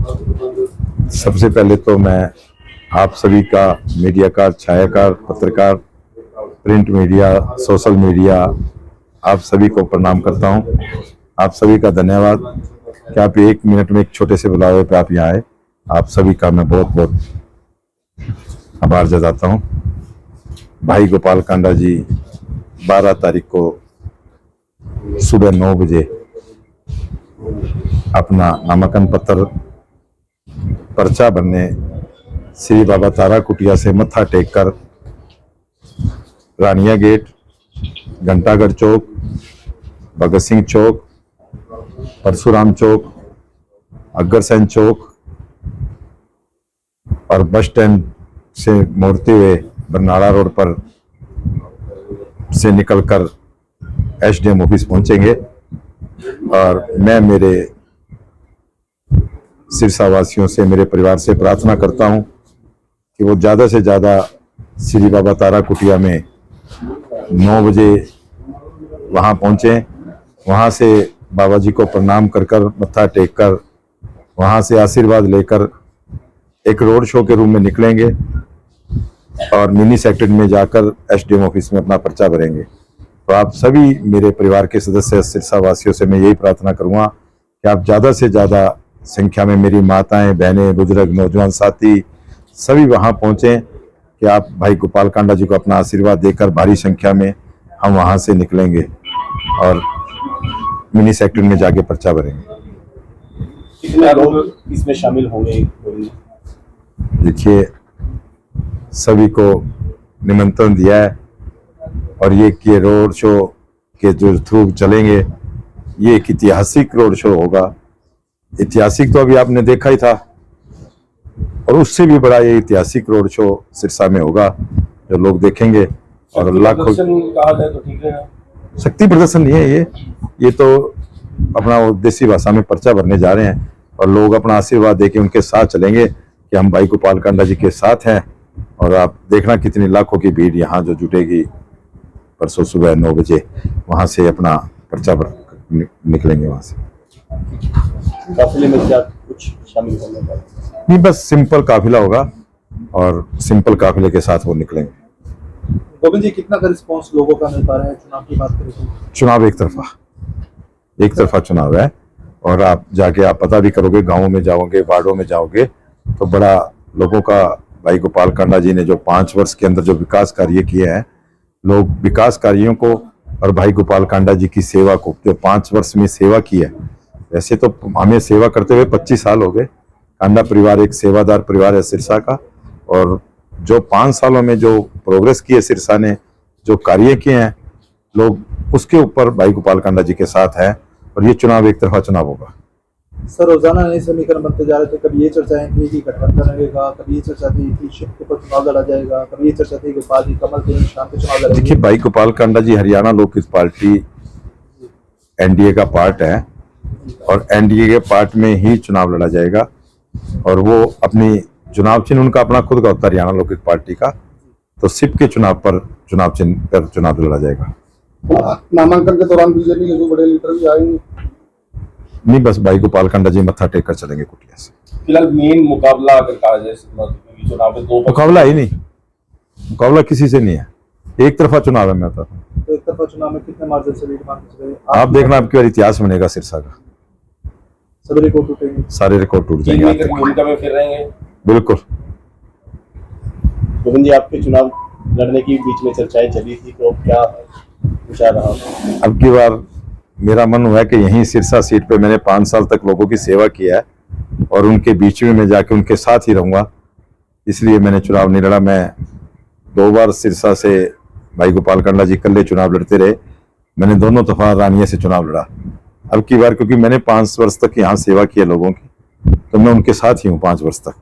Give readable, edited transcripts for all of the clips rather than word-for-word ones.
सबसे पहले तो मैं आप सभी का, मीडियाकार, छायाकार, पत्रकार, प्रिंट मीडिया, सोशल मीडिया, आप सभी को प्रणाम करता हूं। आप सभी का धन्यवाद कि आप 1 मिनट में एक छोटे से बुलावे पे आप यहाँ आए। आप सभी का मैं बहुत बहुत आभार जताता हूं। भाई गोपाल कांडा जी 12 तारीख को सुबह 9 बजे अपना नामांकन पत्र पर्चा भरने श्री बाबा तारा कुटिया से मत्था टेक कर रानिया गेट, घंटागढ़ चौक, भगत सिंह चौक, परशुराम चौक, अग्रसेन चौक और बस स्टैंड से मोड़ते हुए बरनाला रोड पर से निकलकर एसडीएम ऑफिस पहुंचेंगे। और मैं मेरे सिरसा वासियों से, मेरे परिवार से प्रार्थना करता हूं कि वो ज़्यादा से ज़्यादा श्री बाबा तारा कुटिया में 9 बजे वहां पहुंचे। वहां से बाबा जी को प्रणाम कर मत्था टेक कर वहां से आशीर्वाद लेकर एक रोड शो के रूप में निकलेंगे और मिनी सेक्रेटरी में जाकर एसडीएम ऑफिस में अपना पर्चा भरेंगे। तो आप सभी मेरे परिवार के सदस्य सिरसा वासियों से मैं यही प्रार्थना करूंगा कि आप ज़्यादा से ज़्यादा संख्या में, मेरी माताएं, बहनें, बुजुर्ग, नौजवान साथी सभी वहां पहुंचे कि आप भाई गोपाल कांडा जी को अपना आशीर्वाद देकर भारी संख्या में हम वहां से निकलेंगे और मिनी सेक्रेटरी में जाके पर्चा भरेंगे। कितने लोग इसमें शामिल होंगे? देखिए, सभी को निमंत्रण दिया है और ये रोड शो के जो थ्रू चलेंगे, ये एक ऐतिहासिक रोड शो होगा। ऐतिहासिक तो अभी आपने देखा ही था और उससे भी बड़ा ये ऐतिहासिक रोड शो सिरसा में होगा जो लोग देखेंगे। और लाखों कहा जाए तो ठीक है, शक्ति प्रदर्शन नहीं है ये तो अपना देसी भाषा में पर्चा भरने जा रहे हैं और लोग अपना आशीर्वाद देके उनके साथ चलेंगे कि हम भाई गोपाल कांडा जी के साथ हैं। और आप देखना कितनी लाखों की भीड़ यहाँ जो जुटेगी परसों सुबह 9 बजे वहाँ से अपना पर्चा भर निकलेंगे वहाँ से। काफिले में क्या कुछ शामिल होने का नहीं, बस सिंपल काफिला होगा और सिंपल काफिले के साथ वो निकलेंगे। गोविंद जी, कितना का रिस्पांस लोगों का मिल पा रहा है? चुनाव की बात करें, चुनाव एक तरफा चुनाव है और आप जाके आप पता भी करोगे, गाँवों में जाओगे, वार्डों में जाओगे तो बड़ा लोगों का भाई गोपाल कांडा जी ने जो 5 वर्ष के अंदर जो विकास कार्य किए हैं, लोग विकास कार्यों को और भाई गोपाल कांडा जी की सेवा को जो 5 वर्ष में सेवा की है। वैसे तो हमें सेवा करते हुए 25 साल हो गए। कांडा परिवार एक सेवादार परिवार है सिरसा का और जो 5 सालों में जो प्रोग्रेस की है सिरसा ने, जो कार्य किए हैं, लोग उसके ऊपर भाई गोपाल कांडा जी के साथ है और ये चुनाव एक तरफा चुनाव होगा। सर, रोजाना नए समीकरण बनते जा रहे थे। कभी ये चर्चाएं थी कि गठबंधन रहेगा, कभी ये चर्चा थी कि शिफ्ट के ऊपर चुनाव लड़ा जाएगा, कभी ये चर्चा थी गोपाल जी कमल के निशान पे चुनाव लड़ेंगे। देखिए, भाई गोपाल कांडा जी हरियाणा लोक हित पार्टी एनडीए का पार्ट है और एनडीए के पार्ट में ही चुनाव लड़ा जाएगा और वो अपनी चुनाव चिन्ह उनका अपना खुद का होता है हरियाणा लोक हित पार्टी का, तो सिप के चुनाव पर चुनाव चिन्ह पर चुनाव लड़ा जाएगा। नामांकन के दौरान बीजेपी के जो बड़े लीडर भी आएंगे? नहीं, बस भाई गोपाल कांडा जी मत्था टेक कर चलेंगे कुटिया से। फिलहाल मेन मुकाबला अगर कहा जाए चुनाव में दो मुकाबला ही नहीं, मुकाबला किसी से नहीं है, एक तरफा चुनाव है। मैं बता रहा हूँ तो एक तरफा चुनाव में कितने मार्जिन से लीड मान के चले? आप देखना, आपकी बार इतिहास बनेगा सिरसा का, सभी रिकॉर्ड टूटेंगे, सारे रिकॉर्ड टूट जाएंगे। भूमिका में फिर रहेंगे बिल्कुल। गोविंद जी, आपके चुनाव लड़ने की बीच में चर्चाएं चली थी, तो क्या विचार रहा? अब की बार मेरा मन हुआ है कि यहीं सिरसा सीट पे मैंने 5 साल तक लोगों की सेवा किया है और उनके बीच में मैं जाके उनके साथ ही रहूंगा, इसलिए मैंने चुनाव नहीं लड़ा। मैं 2 बार सिरसा से भाई गोपाल कांडा जी इकल्ले चुनाव लड़ते रहे, मैंने दोनों दफा रानिया से चुनाव लड़ा। अब की बार क्योंकि मैंने 5 वर्ष तक यहाँ सेवा की है लोगों की, तो मैं उनके साथ ही हूँ 5 वर्ष तक,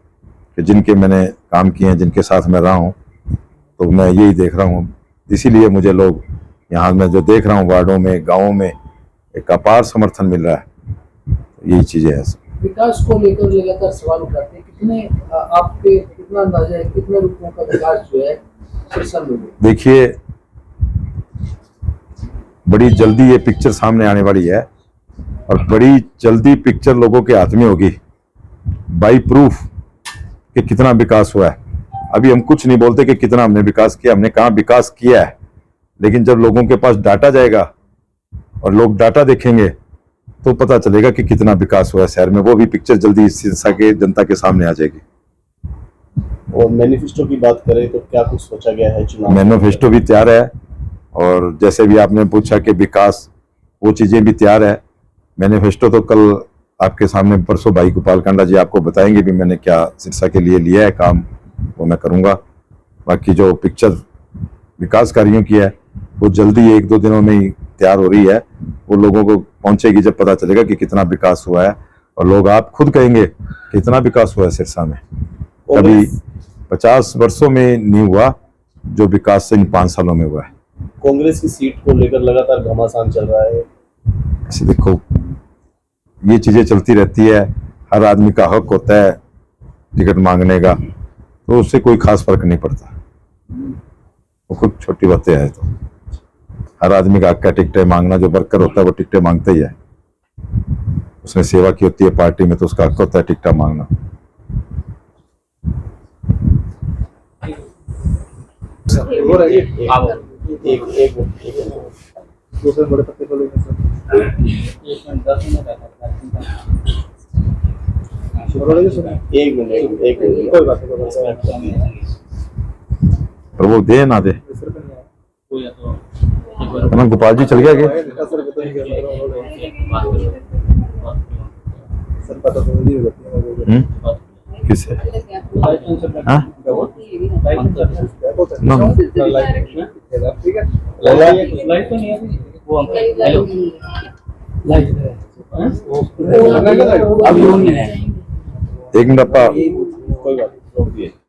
कि जिनके मैंने काम किए हैं, जिनके साथ मैं रहा हूँ, तो मैं यही देख रहा हूँ। इसीलिए मुझे लोग यहाँ मैं जो देख रहा हूँ वार्डों में, गाँवों में एक अपार समर्थन मिल रहा है। यही चीजें हैं। विकास को लेकर लगातार सवाल उठाते हैं, कितने आपके कितना अंदाजा है, कितने रुपयों का विकास जो है सिरसा में? देखिए, बड़ी जल्दी ये पिक्चर सामने आने वाली है और बड़ी जल्दी पिक्चर लोगों के हाथ में होगी। बाई प्रूफ कि कितना विकास हुआ है। अभी हम कुछ नहीं बोलते कि कितना हमने विकास किया, हमने कहाँ विकास किया है, लेकिन जब लोगों के पास डाटा जाएगा और लोग डाटा देखेंगे तो पता चलेगा कि कितना विकास हुआ है शहर में। वो भी पिक्चर जल्दी सिरसा के जनता के सामने आ जाएगी। और मैनिफेस्टो की बात करें तो क्या कुछ सोचा गया है चुनाव? मैनिफेस्टो भी तैयार है, और जैसे भी आपने पूछा कि विकास, वो चीजें भी तैयार है। मैनिफेस्टो तो कल आपके सामने, परसों भाई गोपाल कांडा जी आपको बताएंगे भी मैंने क्या सिरसा के लिए लिया है काम, वो मैं करूंगा। बाकी जो पिक्चर विकास कार्यों की है वो जल्दी 1-2 दिनों में ही तैयार हो रही है। वो लोगों को पहुंचेगी जब पता चलेगा कि कितना विकास हुआ है, और लोग आप खुद कहेंगे कितना विकास हुआ है सिरसा में। कभी 50 वर्षों में नहीं हुआ जो विकास इन 5 सालों में हुआ है। कांग्रेस की सीट को लेकर लगातार घमासान चल रहा है। ऐसे देखो, ये चीजें चलती रहती है, हर आदमी का हक होता है टिकट मांगने का, तो उससे कोई खास फर्क नहीं पड़ता। वो कुछ छोटी बातें हैं, तो हर आदमी का हक है टिकटें मांगना। जो वर्कर होता है वो टिकटें मांगता ही है, उसने सेवा की होती है पार्टी में, तो उसका हक होता है टिकटें मांगना। हो रहा है एक दूसरे बड़े पत्ते को लेकर सर। एक मिनट कोई बात नहीं। पर वो दे ना दे। सर का नहीं आया। है ना, गोपाल जी चल गया कि सर बताइए सर पता तो नहीं होती है। किसे? हाँ? ना। ठीक है। लाइव तो नहीं है वो अभी एक मिनट अपा, कोई बात नहीं।